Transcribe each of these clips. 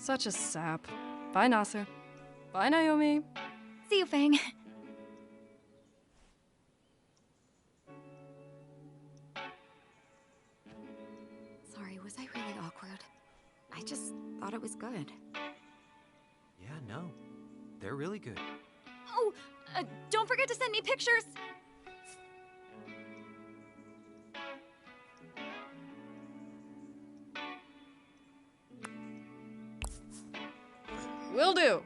Such a sap. Bye, Nasser. Bye, Naomi. See you, Fang. Sorry, was I really awkward? I just thought it was good. Yeah, no. They're really good. Oh, don't forget to send me pictures! Will do.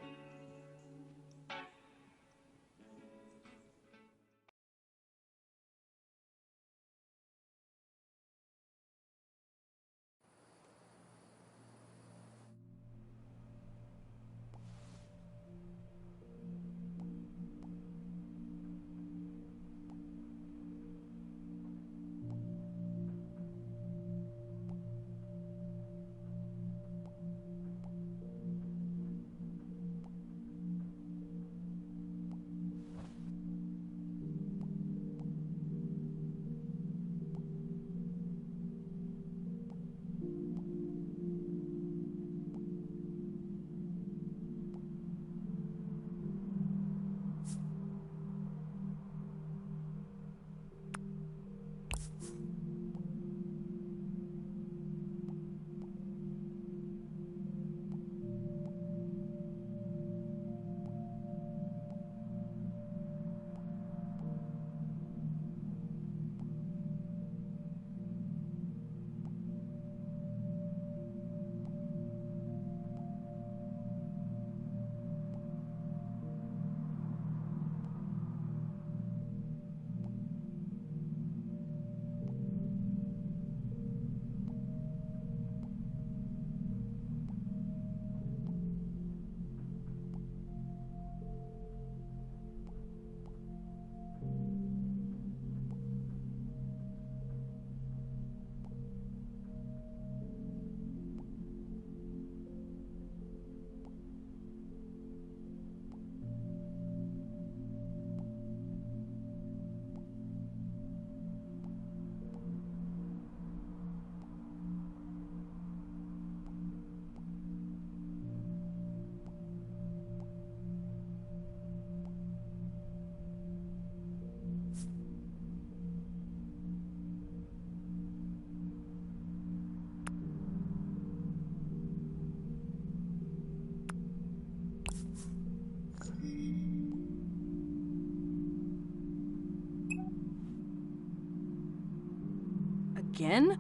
Again?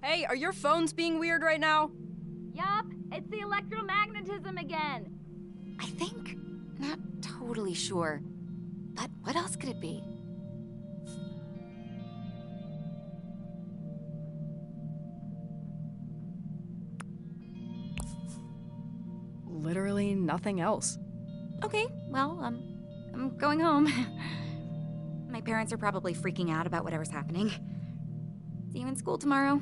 Hey, are your phones being weird right now? Yup, it's the electromagnetism again. I think. Not totally sure. But what else could it be? Literally nothing else. Okay, well, I'm going home. My parents are probably freaking out about whatever's happening. See you in school tomorrow.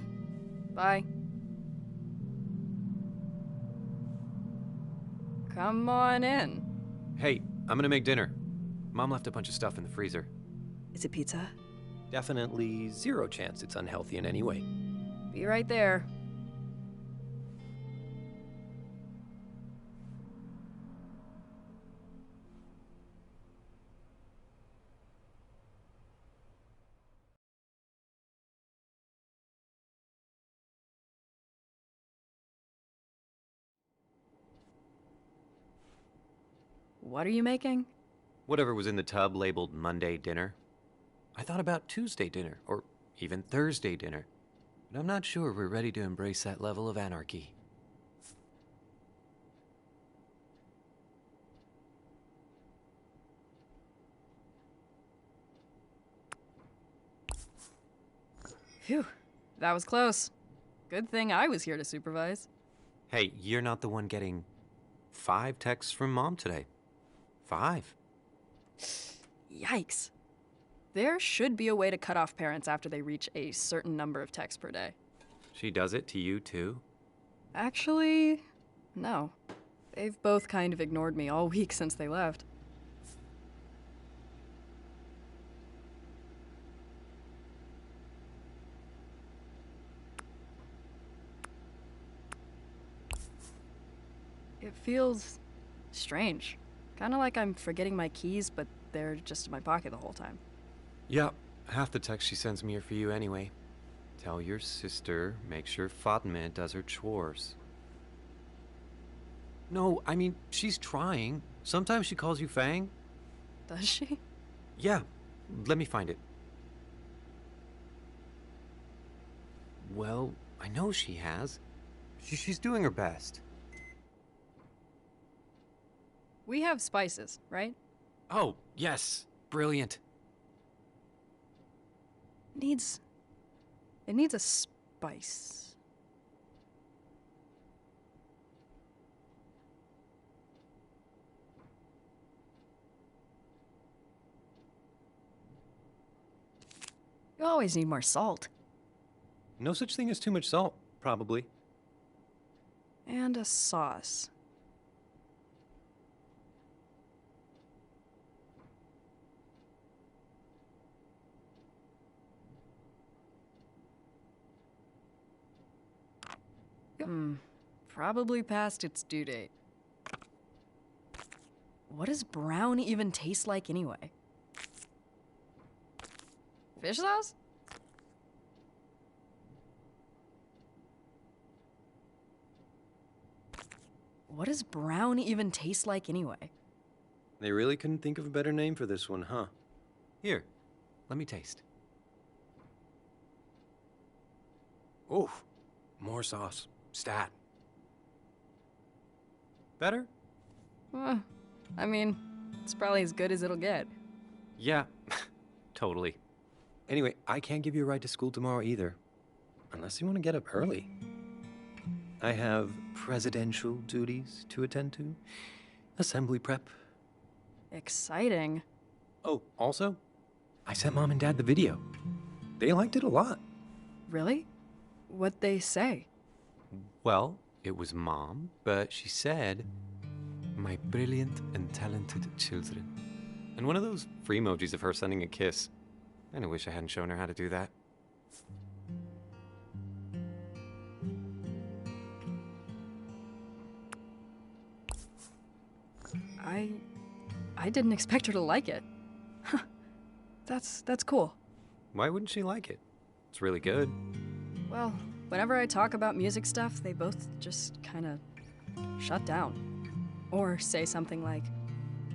Bye. Come on in. Hey, I'm gonna make dinner. Mom left a bunch of stuff in the freezer. Is it pizza? Definitely zero chance it's unhealthy in any way. Be right there. What are you making? Whatever was in the tub labeled Monday dinner. I thought about Tuesday dinner, or even Thursday dinner. But I'm not sure we're ready to embrace that level of anarchy. Phew, that was close. Good thing I was here to supervise. Hey, you're not the one getting 5 texts from Mom today. 5. Yikes. There should be a way to cut off parents after they reach a certain number of texts per day. She does it to you too? Actually, no. They've both kind of ignored me all week since they left. It feels strange. Kind of like I'm forgetting my keys, but they're just in my pocket the whole time. Yeah, half the texts she sends me are for you anyway. Tell your sister, make sure Fatma does her chores. No, I mean, she's trying. Sometimes she calls you Fang. Does she? Yeah, let me find it. Well, I know she has. She's doing her best. We have spices, right? Oh, yes. Brilliant. It needs a spice. You always need more salt. No such thing as too much salt, probably. And a sauce. Probably past its due date. What does brown even taste like anyway? Fish sauce? What does brown even taste like anyway? They really couldn't think of a better name for this one, huh? Here, let me taste. Ooh, more sauce. Stat. Better? I mean, it's probably as good as it'll get. Yeah, totally. Anyway, I can't give you a ride to school tomorrow either. Unless you want to get up early. I have presidential duties to attend to. Assembly prep. Exciting. Oh, also, I sent Mom and Dad the video. They liked it a lot. Really? What'd they say? Well, it was Mom, but she said, "My brilliant and talented children." And one of those free emojis of her sending a kiss. I wish I hadn't shown her how to do that. I didn't expect her to like it. Huh. That's cool. Why wouldn't she like it? It's really good. Well, whenever I talk about music stuff, they both just kind of shut down. Or say something like,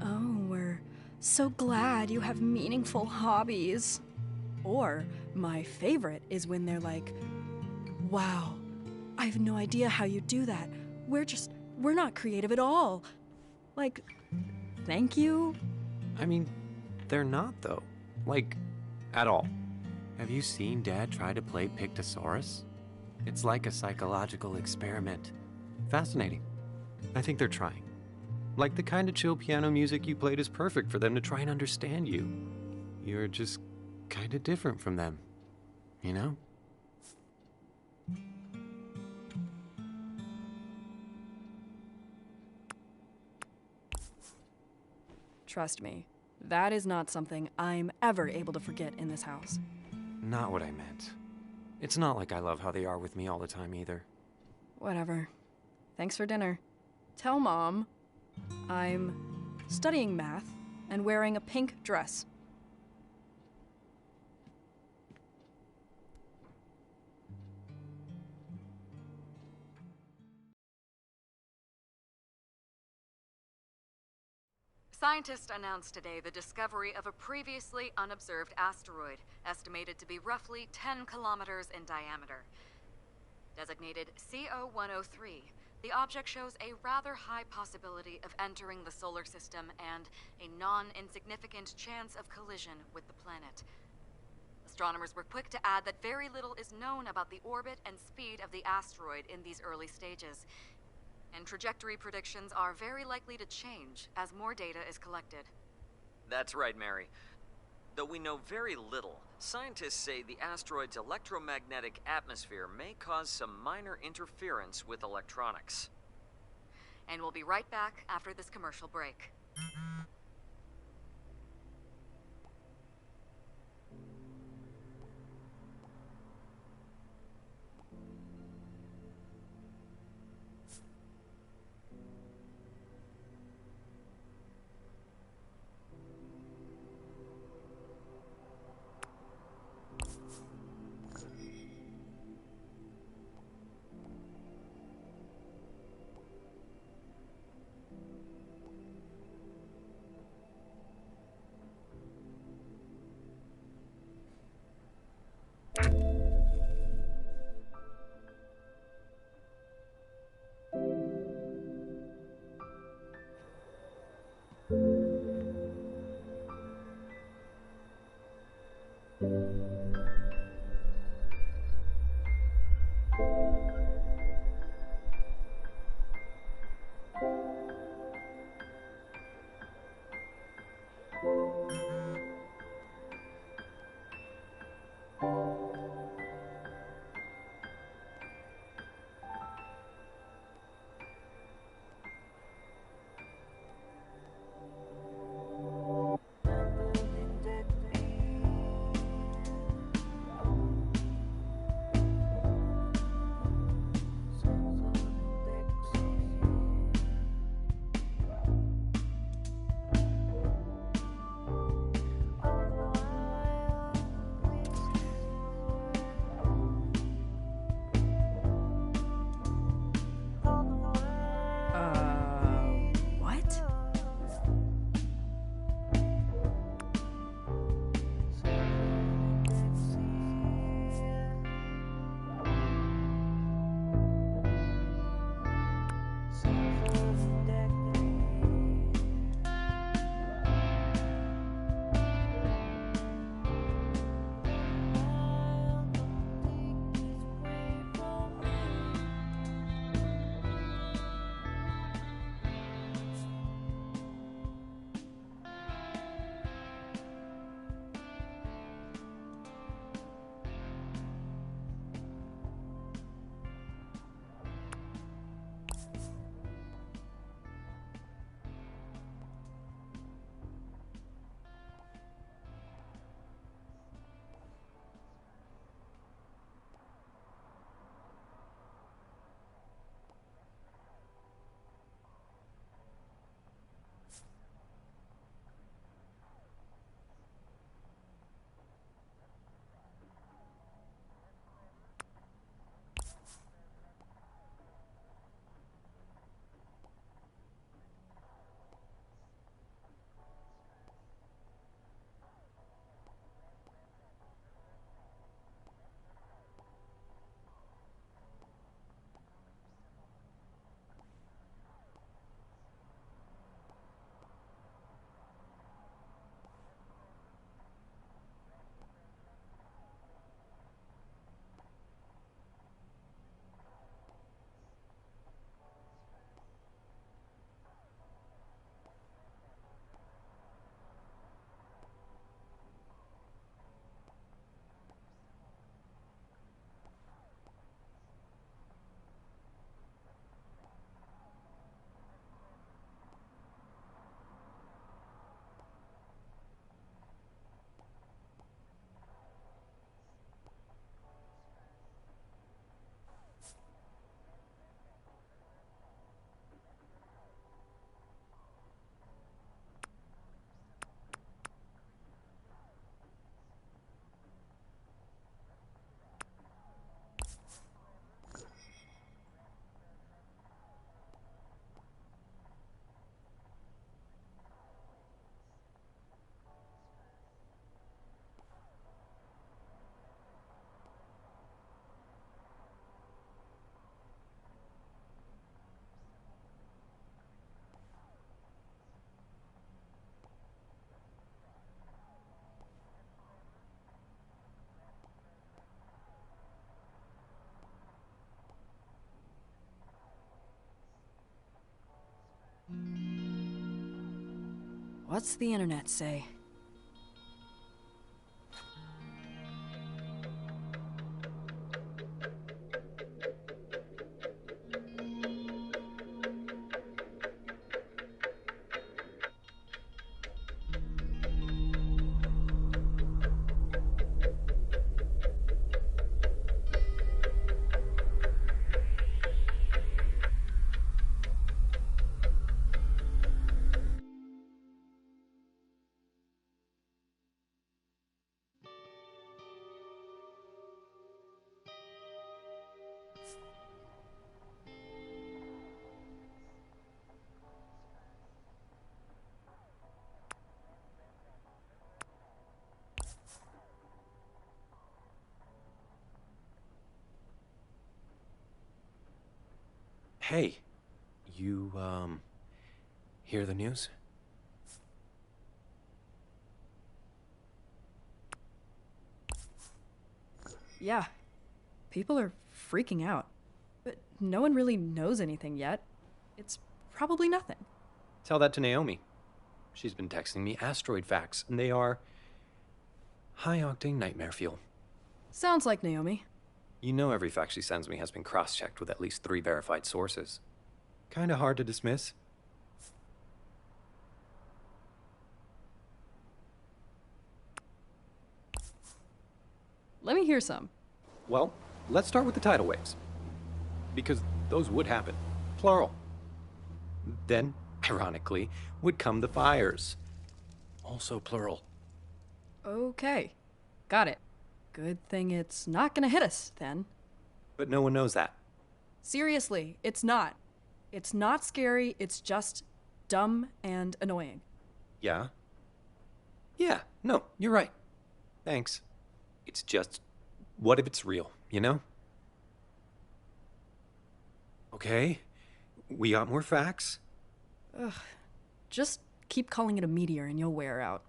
"Oh, we're so glad you have meaningful hobbies." Or, my favorite is when they're like, "Wow, I have no idea how you do that. We're not creative at all." Like, thank you? I mean, they're not, though. Like, at all. Have you seen Dad try to play Pictosaurus? It's like a psychological experiment. Fascinating. I think they're trying. Like the kind of chill piano music you played is perfect for them to try and understand you. You're just kind of different from them, you know? Trust me, that is not something I'm ever able to forget in this house. Not what I meant. It's not like I love how they are with me all the time either. Whatever. Thanks for dinner. Tell Mom I'm studying math and wearing a pink dress. Scientists announced today the discovery of a previously unobserved asteroid, estimated to be roughly 10 kilometers in diameter. Designated CO-103, the object shows a rather high possibility of entering the solar system and a non-insignificant chance of collision with the planet. Astronomers were quick to add that very little is known about the orbit and speed of the asteroid in these early stages, and trajectory predictions are very likely to change as more data is collected. That's right, Mary. Though we know very little, scientists say the asteroid's electromagnetic atmosphere may cause some minor interference with electronics. And we'll be right back after this commercial break. What's the internet say? Hey, you, hear the news? Yeah, people are freaking out. But no one really knows anything yet. It's probably nothing. Tell that to Naomi. She's been texting me asteroid facts, and they are high-octane nightmare fuel. Sounds like Naomi. You know every fact she sends me has been cross-checked with at least 3 verified sources. Kinda hard to dismiss. Let me hear some. Well, let's start with the tidal waves. Because those would happen. Plural. Then, ironically, would come the fires. Also plural. Okay, got it. Good thing it's not gonna hit us, then. But no one knows that. Seriously, it's not. It's not scary, it's just dumb and annoying. Yeah? Yeah, no, you're right. Thanks. It's just, what if it's real, you know? Okay, we got more facts. Ugh, just keep calling it a meteor and you'll wear out.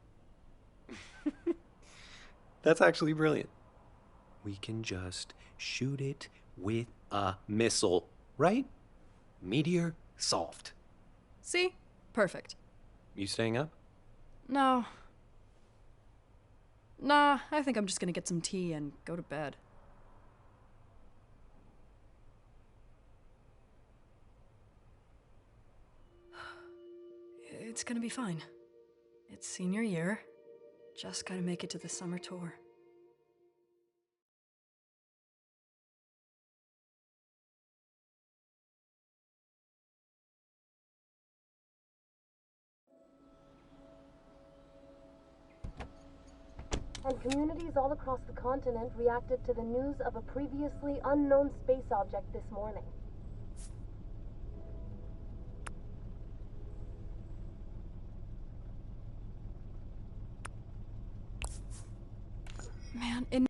That's actually brilliant. We can just shoot it with a missile, right? Meteor solved. See? Perfect. You staying up? No. Nah, I think I'm just gonna get some tea and go to bed. It's gonna be fine. It's senior year. Just gotta make it to the summer tour. And communities all across the continent reacted to the news of a previously unknown space object this morning. Man, in